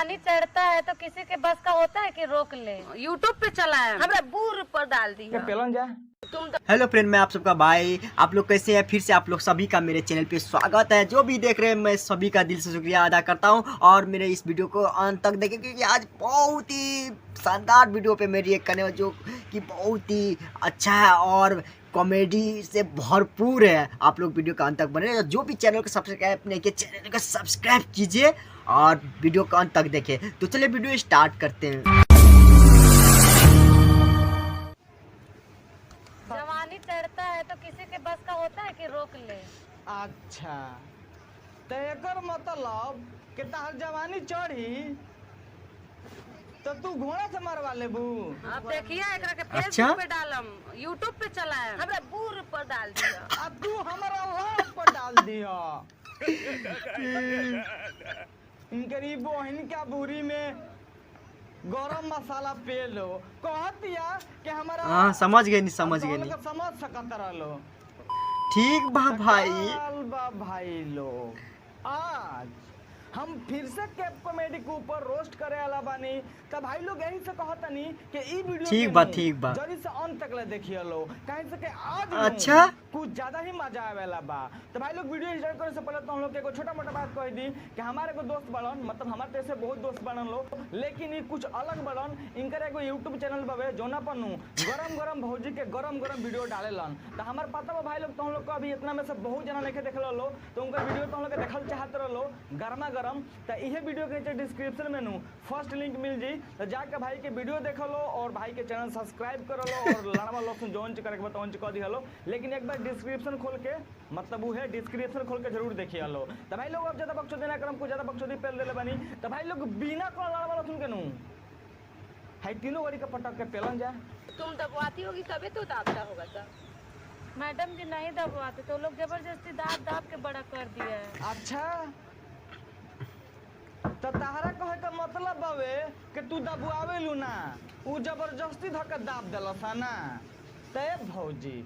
जवानी चढ़ता है तो किसी के बस का होता है कि रोक ले। यूट्यूब पे चला है, हमरा बूर पर डाल दी है। हेलो फ्रेंड, मैं आप सबका भाई। आप लोग कैसे हैं? फिर से आप लोग सभी का मेरे चैनल पे स्वागत है। जो भी देख रहे हैं मैं सभी का दिल से शुक्रिया अदा करता हूं और मेरे इस वीडियो को अंत तक देखें क्योंकि आज बहुत ही शानदार वीडियो पे मैं रिएक्ट करने वाला जो कि बहुत ही अच्छा है और कॉमेडी से भरपूर है। आप लोग वीडियो का अंत तक बने। जो भी चैनल को सब्सक्राइब नहीं किया चैनल को सब्सक्राइब कीजिए और वीडियो का अंत तक देखें। तो चलिए वीडियो स्टार्ट करते हैं। जवानी चढ़ता है तो किसी के बस का होता है कि रोक ले। अच्छा तो एकर मतलब कि तहर जवानी चढ़ी तो तू घोड़ा से मरवा लेबू। अब देखिए एकरा के अच्छा? फेसबुक पे डालम, यूट्यूब पे चला है, हमरा बूर पर डाल दिया। अब तू हमारा लाभ पर डाल दिया। इनकरी बहन का बूरी में गरम मसाला पे लो कहतिया कि हमारा हाँ समझ गए नहीं, समझ गए नहीं। समझ सकत रहो। ठीक बा भाई। बा भाई लो आज हम फिर से कैप कॉमेडी के ऊपर रोस्ट करे वाला बानी। तब भाई लोग यही से कहतनी कि ई वीडियो ठीक बा, ठीक बा। जल्दी से अंत तक ले देखिए लो कहीं से कि आज अच्छा? कुछ ज्यादा ही मजा आवे वाला बा। तो भाई लोग वीडियो स्टार्ट करे से पहले तो हम लोग के एगो छोटा मोटा बात कह दी कि हमारे को दोस्त बड़न, मतलब हमारे जैसे बहुत दोस्त बड़न लोग, लेकिन ये कुछ अलग बड़न। इनकर एगो यूट्यूब चैनल बावे जोना पन्नू गरम गरम भौजी के गरम गरम वीडियो डालेलन। तो हमारे पता बा भाई लोग तो हम लोग को अभी इतना में से बहुत जना नहीं देखल लो, तो उनका वीडियो तो हम लोग के देखल चाहत रहो गरमा गरम। तो यह वीडियो के नीचे डिस्क्रिप्शन में फर्स्ट लिंक मिल जी, तो जाके भाई के वीडियो देख लो और भाई के चैनल सब्सक्राइब कर लो और लड़वा लोग जौन करे बताओ कह दी हलो। लेकिन एक बार डिस्क्रिप्शन खोल के मतलब वो है डिस्क्रिप्शन खोल के जरूर देखिए लो। तो भाई लोग अब ज्यादा बक्सोदी ना करम, कुछ ज्यादा बक्सोदी पेल देले बनी। तो भाई लोग बिना को लड़वा लोग के नू है तीनों वाली का पटक के पेलन जा। तुम दबवाती होगी तबे तो दाबता होगा सब। मैडम जी नहीं दबवाते तो लोग जबरदस्ती दाब दाब के बड़ा कर दिया है। अच्छा तो तहरा कहे का मतलब बावे कि तू दबुआवे लू ना, उ जबरदस्ती धक्का दाब देलस ना। ते भौजी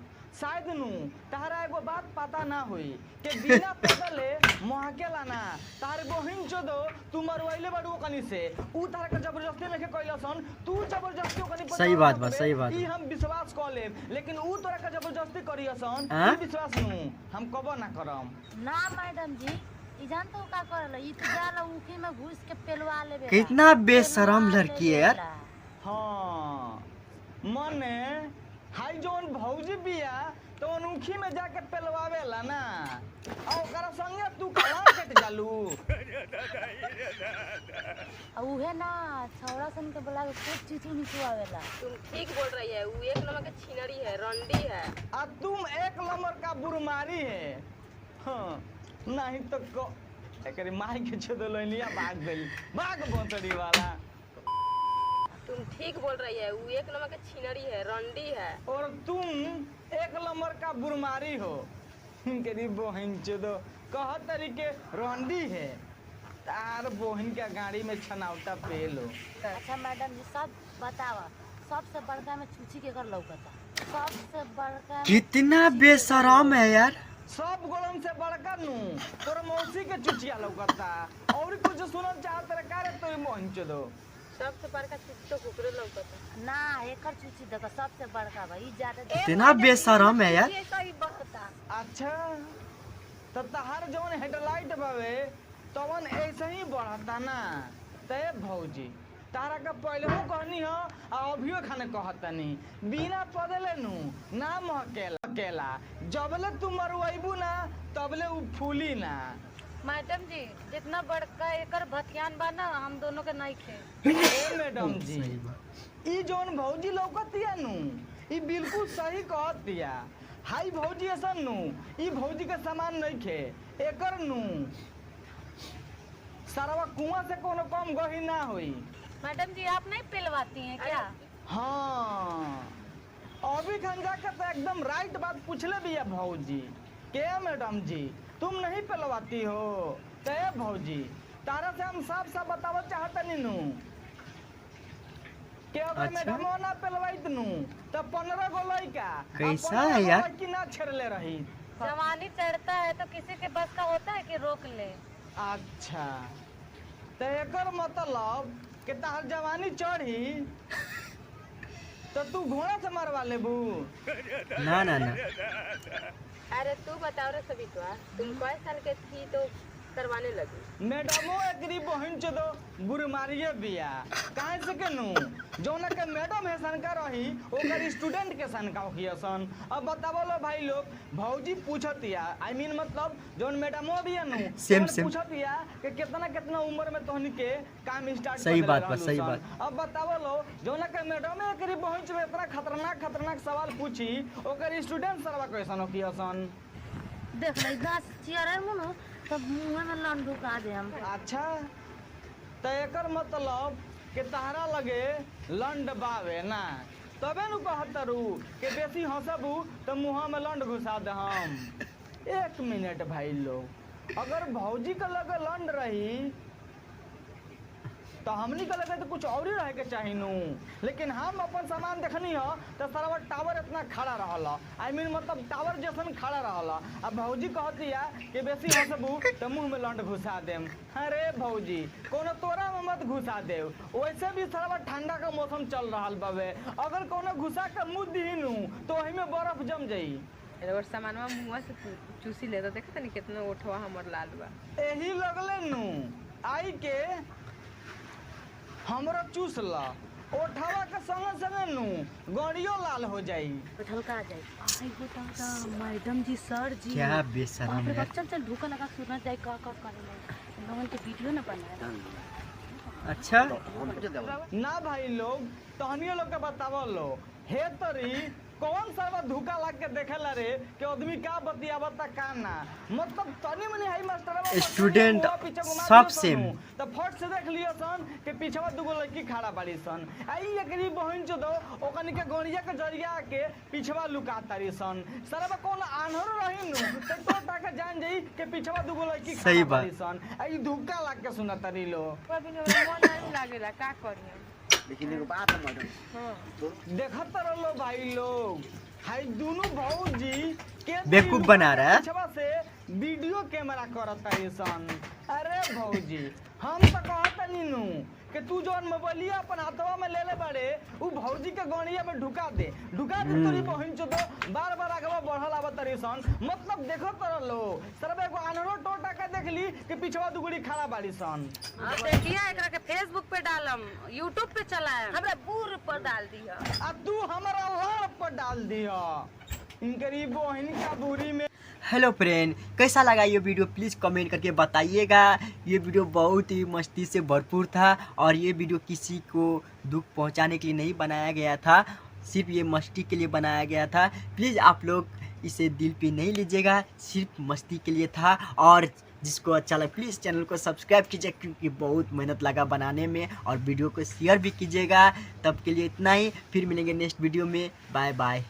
शायद नू तहरा एगो बात पता ना हुई कि बिना पैदले महकेला ना तार बहिन चोदो तू मरवाइले बड़ू कनी से उ तहरा के जबरदस्ती लेके कइलसन, तू जबरदस्ती कनी पर सही बात बा, सही बात। ई हम विश्वास कर लेब, लेकिन उ तोरा के जबरदस्ती करियसन हाँ? ई विश्वास नू हम कबो ना करम ना मैडम जी ई जानते हो का करला, ई तो जाला उखी में घुस के पेलवा लेबे। कितना बेशरम लड़की है यार। हाँ मने हाई जोन भौजी बिया तो उनखी में जाके पेलवावेला ना और ओकरा संगे तू कहां कट जालू। उहे ना छौड़ा सन के बोला के कुछ चीज निकवावेला। तुम ठीक बोल रही है, वो एक नंबर के छिनरी है, रंडी है। अब तुम एक नंबर का बुरमारी है। हाँ नहीं तो को एकरी माई के छेद लइलिया भाग गई, भाग बोतड़ी वाला। तुम ठीक बोल रही है, वो एक नंबर के छिनरी है, रंडी है। और तुम एक नंबर का बुरमारी हो। इनके बहन चोदो कह तरीके रंडी है तार बहन के गाड़ी में छनावटा पे लो। अच्छा मैडम जी सब बतावा, सबसे बड़का में छुची के कर लौकता, सबसे बड़का कितना बेशरम है यार। सब गोलम से बड़का नू तोर मौसी के चुचिया लौकता और कुछ सुनल चाहत रे का रे तोर बहन चोदो। सबसे बड़का चीज तो कुकरे लौकता ना एकर छुची देखो सबसे बड़का भाई ज्यादा कितना बेशरम है यार। ये सही बकता। अच्छा तो तहार जौन हेडलाइट बावे तवन ऐसे ही बढ़ता ना। ते भौजी तारा का पहले हूँ कहनी हो और अभियो खाने कहतनी बिना पदले नू ना महकेला जबले तू मरवाइबू ना तबले उ फूली ना। मैडम जी जितना बड़का एकर भतियान बा ना हम दोनों के नहीं खे। ए मैडम जी ई जौन भौजी लौकतिया नू ई बिल्कुल सही कहतिया। हाई भौजी ऐसा नू ई भौजी के सामान नहीं खे एकर नू सारा कुआं से कोनो कम गही ना होई। मैडम जी आप नहीं पिलवाती हैं क्या? हाँ अभी खन जाके तो एकदम राइट बात पूछले भी है भौजी के मैडम जी तुम नहीं पिलवाती हो। ते भौजी तारा से हम साफ साफ बतावल चाहते नीनू कि अगर अच्छा? मैडम ना पिलवाइत नू तो 15 गो लइका कैसा है यार? कि ना छेड़ले रही। जवानी चढ़ता है तो किसी के बस का होता है कि रोक ले। अच्छा तो एकर मतलब कि तहर जवानी चढ़ी तो तू घोड़ा से मरवा लेबू। ना ना ना अरे तू बताओ रे सभी तुम कई साल के थी तो करवाने लगी। मैडमो एकरी बहन से तो बुरमारिये बिया काहे से केनु जौन के मैडम है सनका रही ओकर स्टूडेंट के सनका होखियसन। अब बतावो लो भाई लोग भौजी पूछतिया आई मीन मतलब जौन मैडमो बिया नु सेम पूछतिया कि कितना उम्र में तोहनी के काम स्टार्ट सही बात बा सही बात। अब बतावो लो जौन के मैडम एकरी बहन से इतना खतरनाक सवाल पूछी ओकर स्टूडेंट सरवा कैसन होखियसन। देख ले 10 चेयर है मुनो तब मुंह में लन ढुका दे हम। अच्छा तो एकर मतलब कि तहरा लगे लंड बावे ना तबे नु कहतरू कि बेसी हंसबू तो मुँह में लंड घुसा दे हम। 1 मिनट भाई लोग अगर भौजी के लगे लंड रही तो हमनी के लगे तो कुछ और ही रहे के चाही नु लेकिन हम अपन सामान देखनी हो तो सारा टावर इतना खड़ा रहला आई मीन मतलब टावर जैसन खड़ा रहला। अब भौजी कहती है कि बेसी हंसबू तो मुंह में लंड घुसा देम। अरे भौजी कोनो तोरा में मत घुसा दे वैसे भी सारा ठंडा का मौसम चल रहा बाबे अगर कोनो घुसा के मुँह दीनू तो वही में बर्फ जम जाई। और सामानवा मुंह से चूसी ले तो देखत नहीं कितना ओठवा हमर लाल बा। यही लगले नु आई के हमरा चूस ला ओठवा के संगे नु गड़ियो लाल हो जाई ढलका जाए। आई बताता मैडम जी सर जी क्या बेशरम है। चल ढुका लगा सुना जाए का करे लोगन के वीडियो ना बनाए। अच्छा ना भाई लोग तहनियो लोग के बतावो लो हे तरी कौन सा धोखा लग के देखेला रे कि आदमी का बतियावता का ना मतलब तनी मनी हाई मास्टर स्टूडेंट सब सेम तो फट से देख लियो सन कि पीछवा दुगो लड़की खड़ा बाड़ी सन आई एकरी बहन जो दो ओकनी के गोड़िया के जरिया के पीछवा लुका तारी सन सरबा कौन आन्हर रही नु तो टोटा के जान जाई कि पीछवा दुगो लड़की खड़ा बाड़ी सन आई धोखा लग के सुना तारी लो अभी मन नहीं लागेला का करिए लेकिन एगो बात है मैडम देखत रहो भाई लोग हाई दोनों भौजी के बेवकूफ बना रहा है पीछवा से वीडियो कैमरा करत तारी सन। अरे भौजी हम तो कहत नीनू कि तू जोन मोबाइलिया अपन हाथवा में ले ले बाड़े उ भौजी के गणिया में ढुका दे तोरी बहन चो तो बार आगवा बढ़ल आवत तारी सन मतलब देखो तर लो सरबे को आनरो टोटा के देख ली कि पिछवा दुगुड़ी खड़ा बाड़ी सन। अब देखिए एकरा के फेसबुक पे डालम यूट्यूब पे चलाएम हमरा बूर पर डाल दिया आ तू हमारा लाड़ पर डाल दिया इनकरी बहन का बुरी में। हेलो फ्रेंड कैसा लगा ये वीडियो प्लीज़ कमेंट करके बताइएगा। ये वीडियो बहुत ही मस्ती से भरपूर था और ये वीडियो किसी को दुख पहुंचाने के लिए नहीं बनाया गया था सिर्फ ये मस्ती के लिए बनाया गया था। प्लीज़ आप लोग इसे दिल पे नहीं लीजिएगा सिर्फ मस्ती के लिए था और जिसको अच्छा लगे प्लीज़ चैनल को सब्सक्राइब कीजिए क्योंकि बहुत मेहनत लगा बनाने में और वीडियो को शेयर भी कीजिएगा। तब के लिए इतना ही फिर मिलेंगे नेक्स्ट वीडियो में बाय बाय।